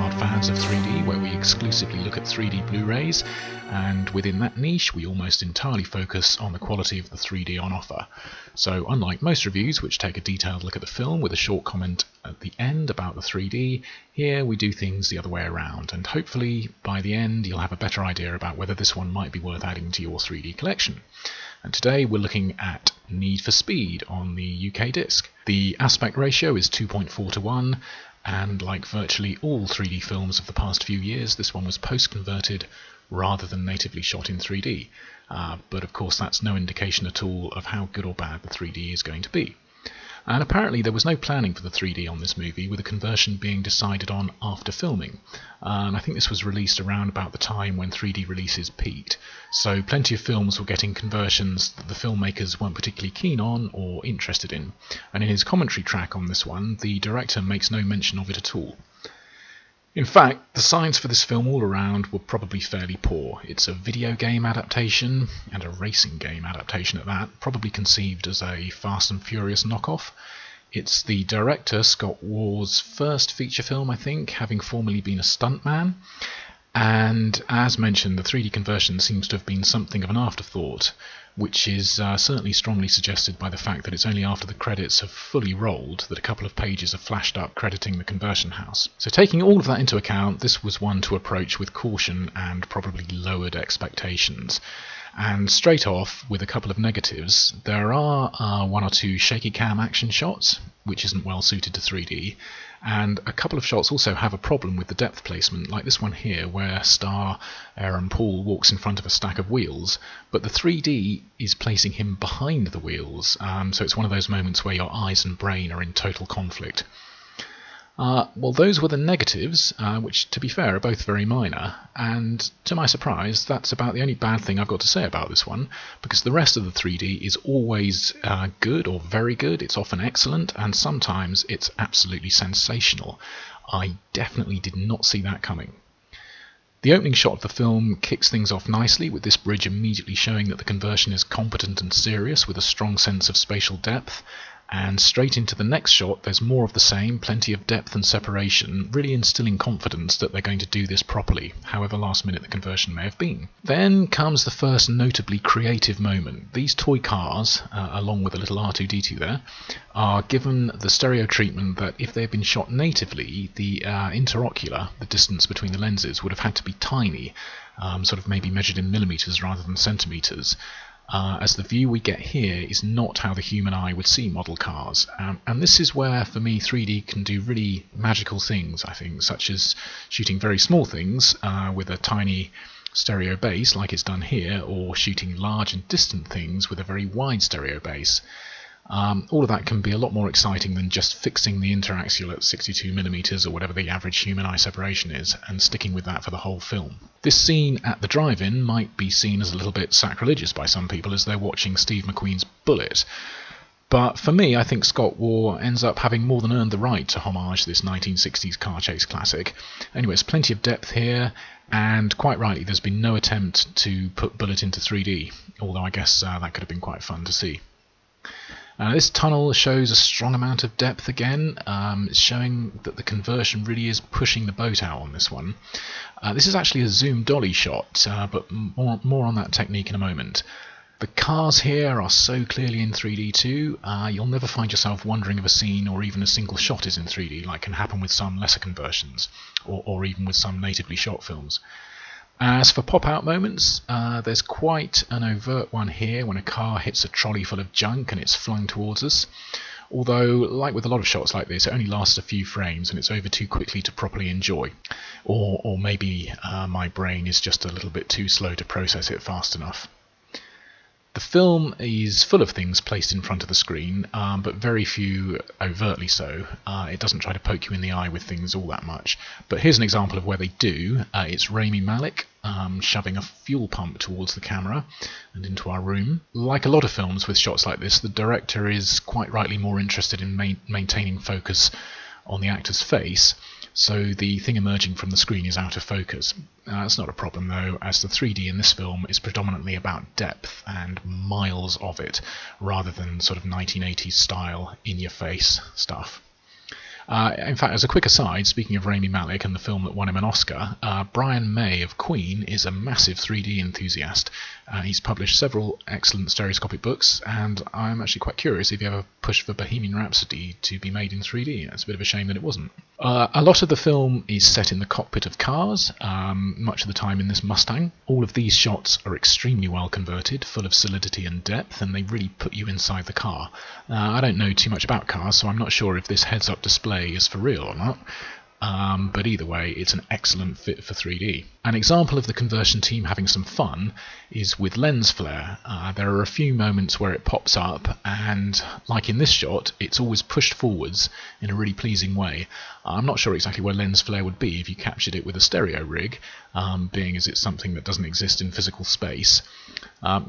die-hard fans of 3D, where we exclusively look at 3D Blu-rays, and within that niche we almost entirely focus on the quality of the 3D on offer. So unlike most reviews, which take a detailed look at the film with a short comment at the end about the 3D, here we do things the other way around, and hopefully by the end you'll have a better idea about whether this one might be worth adding to your 3D collection. And today we're looking at Need for Speed on the UK disc. The aspect ratio is 2.4:1, and like virtually all 3D films of the past few years, this one was post-converted rather than natively shot in 3D. But of course that's no indication at all of how good or bad the 3D is going to be. And apparently there was no planning for the 3D on this movie, with a conversion being decided on after filming. And I think this was released around about the time when 3D releases peaked. So plenty of films were getting conversions that the filmmakers weren't particularly keen on or interested in. And in his commentary track on this one, the director makes no mention of it at all. In fact, the signs for this film all around were probably fairly poor. It's a video game adaptation, and a racing game adaptation at that, probably conceived as a Fast and Furious knockoff. It's the director, Scott Waugh's first feature film, I think, having formerly been a stuntman. And as mentioned, the 3D conversion seems to have been something of an afterthought, which is certainly strongly suggested by the fact that it's only after the credits have fully rolled that a couple of pages are flashed up crediting the conversion house. So taking all of that into account, this was one to approach with caution and probably lowered expectations. And straight off, with a couple of negatives, there are one or two shaky cam action shots, which isn't well suited to 3D, and a couple of shots also have a problem with the depth placement, like this one here, where star Aaron Paul walks in front of a stack of wheels, but the 3D is placing him behind the wheels, so it's one of those moments where your eyes and brain are in total conflict. Well, those were the negatives, which, to be fair, are both very minor, and to my surprise, that's about the only bad thing I've got to say about this one, because the rest of the 3D is always good or very good, it's often excellent, and sometimes it's absolutely sensational. I definitely did not see that coming. The opening shot of the film kicks things off nicely, with this bridge immediately showing that the conversion is competent and serious, with a strong sense of spatial depth. And straight into the next shot there's more of the same, plenty of depth and separation, really instilling confidence that they're going to do this properly, however last minute the conversion may have been. Then comes the first notably creative moment. These toy cars, along with a little R2-D2 there, are given the stereo treatment that if they had been shot natively, the interocular, the distance between the lenses, would have had to be tiny, sort of maybe measured in millimeters rather than centimeters. As the view we get here is not how the human eye would see model cars. And this is where, for me, 3D can do really magical things, I think, such as shooting very small things with a tiny stereo base, like it's done here, or shooting large and distant things with a very wide stereo base. All of that can be a lot more exciting than just fixing the interaxial at 62mm or whatever the average human eye separation is, and sticking with that for the whole film. This scene at the drive-in might be seen as a little bit sacrilegious by some people as they're watching Steve McQueen's Bullet, but for me I think Scott Waugh ends up having more than earned the right to homage this 1960s car chase classic. Anyway, there's plenty of depth here, and quite rightly there's been no attempt to put Bullet into 3D, although I guess that could have been quite fun to see. This tunnel shows a strong amount of depth again. It's showing that the conversion really is pushing the boat out on this one. This is actually a zoom dolly shot, but more on that technique in a moment. The cars here are so clearly in 3D too, you'll never find yourself wondering if a scene or even a single shot is in 3D, like can happen with some lesser conversions, or even with some natively shot films. As for pop-out moments, there's quite an overt one here when a car hits a trolley full of junk and it's flung towards us. Although, like with a lot of shots like this, it only lasts a few frames and it's over too quickly to properly enjoy. Or maybe my brain is just a little bit too slow to process it fast enough. The film is full of things placed in front of the screen, but very few overtly so. It doesn't try to poke you in the eye with things all that much. But here's an example of where they do. It's Rami Malek shoving a fuel pump towards the camera and into our room. Like a lot of films with shots like this, the director is quite rightly more interested in maintaining focus on the actor's face, so the thing emerging from the screen is out of focus. That's not a problem though, as the 3D in this film is predominantly about depth and miles of it, rather than sort of 1980s style in-your-face stuff. In fact, as a quick aside, speaking of Rami Malek and the film that won him an Oscar, Brian May of Queen is a massive 3D enthusiast. He's published several excellent stereoscopic books, and I'm actually quite curious if he ever pushed for Bohemian Rhapsody to be made in 3D. It's a bit of a shame that it wasn't. A lot of the film is set in the cockpit of cars, much of the time in this Mustang. All of these shots are extremely well converted, full of solidity and depth, and they really put you inside the car. I don't know too much about cars, so I'm not sure if this heads-up display is for real or not. But either way, it's an excellent fit for 3D. An example of the conversion team having some fun is with lens flare. There are a few moments where it pops up, and like in this shot, it's always pushed forwards in a really pleasing way. I'm not sure exactly where lens flare would be if you captured it with a stereo rig, being as it's something that doesn't exist in physical space.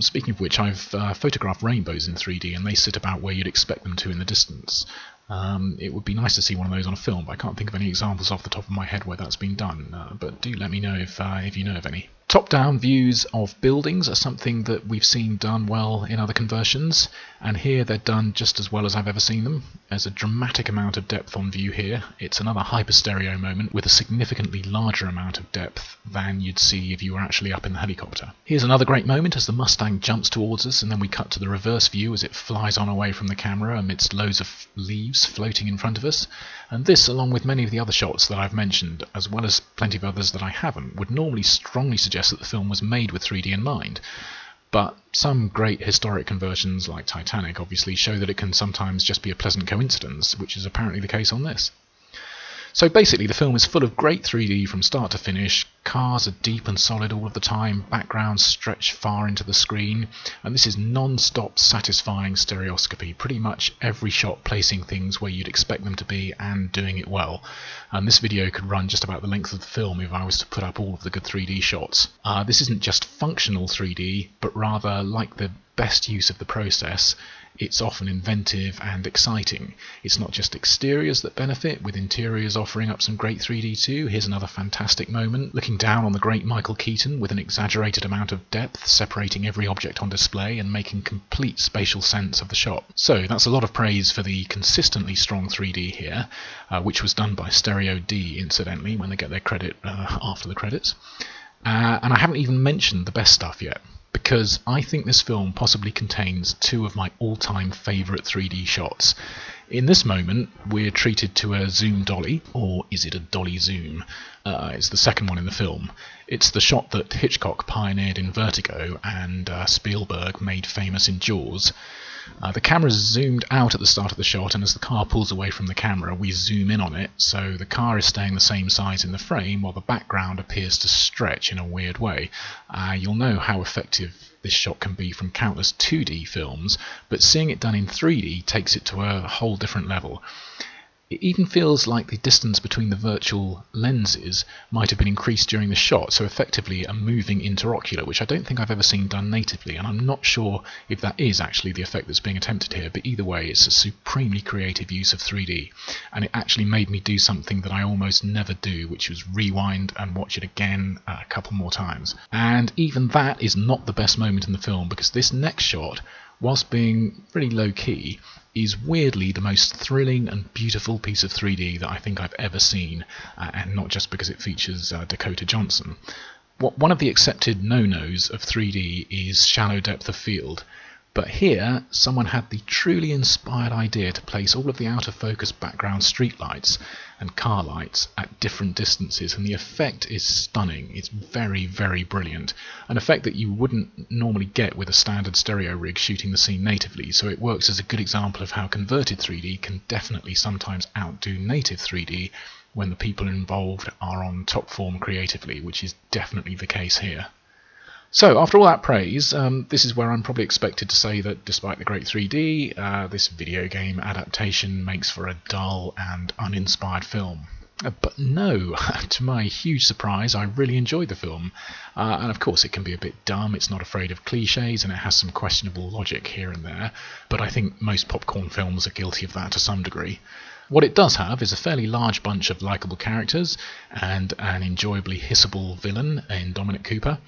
Speaking of which, I've photographed rainbows in 3D, and they sit about where you'd expect them to in the distance. It would be nice to see one of those on a film, but I can't think of any examples off the top of my head where that's been done, but do let me know if you know of any. Top-down views of buildings are something that we've seen done well in other conversions, and here they're done just as well as I've ever seen them. There's a dramatic amount of depth on view here. It's another hyper-stereo moment with a significantly larger amount of depth than you'd see if you were actually up in the helicopter. Here's another great moment as the Mustang jumps towards us, and then we cut to the reverse view as it flies on away from the camera amidst loads of leaves floating in front of us. And this, along with many of the other shots that I've mentioned, as well as plenty of others that I haven't, would normally strongly suggest that the film was made with 3D in mind. But some great historic conversions, like Titanic, obviously show that it can sometimes just be a pleasant coincidence, which is apparently the case on this. So basically the film is full of great 3D from start to finish. Cars are deep and solid all of the time, backgrounds stretch far into the screen, and this is non-stop satisfying stereoscopy, pretty much every shot placing things where you'd expect them to be and doing it well. And this video could run just about the length of the film if I was to put up all of the good 3D shots. This isn't just functional 3D, but rather, like the best use of the process, it's often inventive and exciting. It's not just exteriors that benefit, with interiors offering up some great 3D too. Here's another fantastic moment, looking down on the great Michael Keaton with an exaggerated amount of depth, separating every object on display and making complete spatial sense of the shot. So that's a lot of praise for the consistently strong 3D here, which was done by Stereo D, incidentally, when they get their credit after the credits. And I haven't even mentioned the best stuff yet, because I think this film possibly contains two of my all-time favourite 3D shots. In this moment, we're treated to a zoom dolly, or is it a dolly zoom? It's the second one in the film. It's the shot that Hitchcock pioneered in Vertigo and Spielberg made famous in Jaws. The camera's zoomed out at the start of the shot, and as the car pulls away from the camera, we zoom in on it, so the car is staying the same size in the frame, while the background appears to stretch in a weird way. You'll know how effective this shot can be from countless 2D films, but seeing it done in 3D takes it to a whole different level. It even feels like the distance between the virtual lenses might have been increased during the shot, so effectively a moving interocular, which I don't think I've ever seen done natively, and I'm not sure if that is actually the effect that's being attempted here, but either way it's a supremely creative use of 3D, and it actually made me do something that I almost never do, which was rewind and watch it again a couple more times. And even that is not the best moment in the film, because this next shot, whilst being really low-key, is weirdly the most thrilling and beautiful piece of 3D that I think I've ever seen, and not just because it features Dakota Johnson. One of the accepted no-nos of 3D is shallow depth of field, but here someone had the truly inspired idea to place all of the out-of-focus background streetlights and car lights at different distances, and the effect is stunning. It's very, very brilliant. An effect that you wouldn't normally get with a standard stereo rig shooting the scene natively, so it works as a good example of how converted 3D can definitely sometimes outdo native 3D when the people involved are on top form creatively, which is definitely the case here. So, after all that praise, this is where I'm probably expected to say that despite the great 3D, this video game adaptation makes for a dull and uninspired film. But no, to my huge surprise, I really enjoyed the film. And of course it can be a bit dumb, it's not afraid of cliches, and it has some questionable logic here and there, but I think most popcorn films are guilty of that to some degree. What it does have is a fairly large bunch of likeable characters and an enjoyably hissable villain in Dominic Cooper,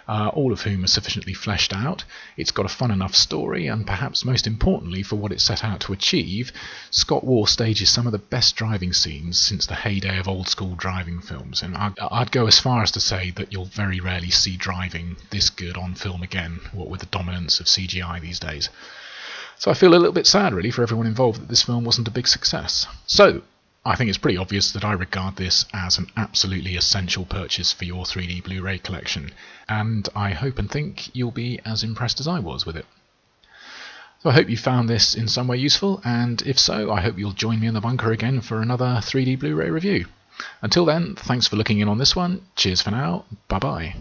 all of whom are sufficiently fleshed out. It's got a fun enough story, and perhaps most importantly for what it set out to achieve, Scott Waugh stages some of the best driving scenes since the heyday of old school driving films, and I'd go as far as to say that you'll very rarely see driving this good on film again, what with the dominance of CGI these days. So I feel a little bit sad really for everyone involved that this film wasn't a big success. So I think it's pretty obvious that I regard this as an absolutely essential purchase for your 3D Blu-ray collection, and I hope and think you'll be as impressed as I was with it. So I hope you found this in some way useful, and if so, I hope you'll join me in the bunker again for another 3D Blu-ray review. Until then, thanks for looking in on this one, cheers for now, bye bye.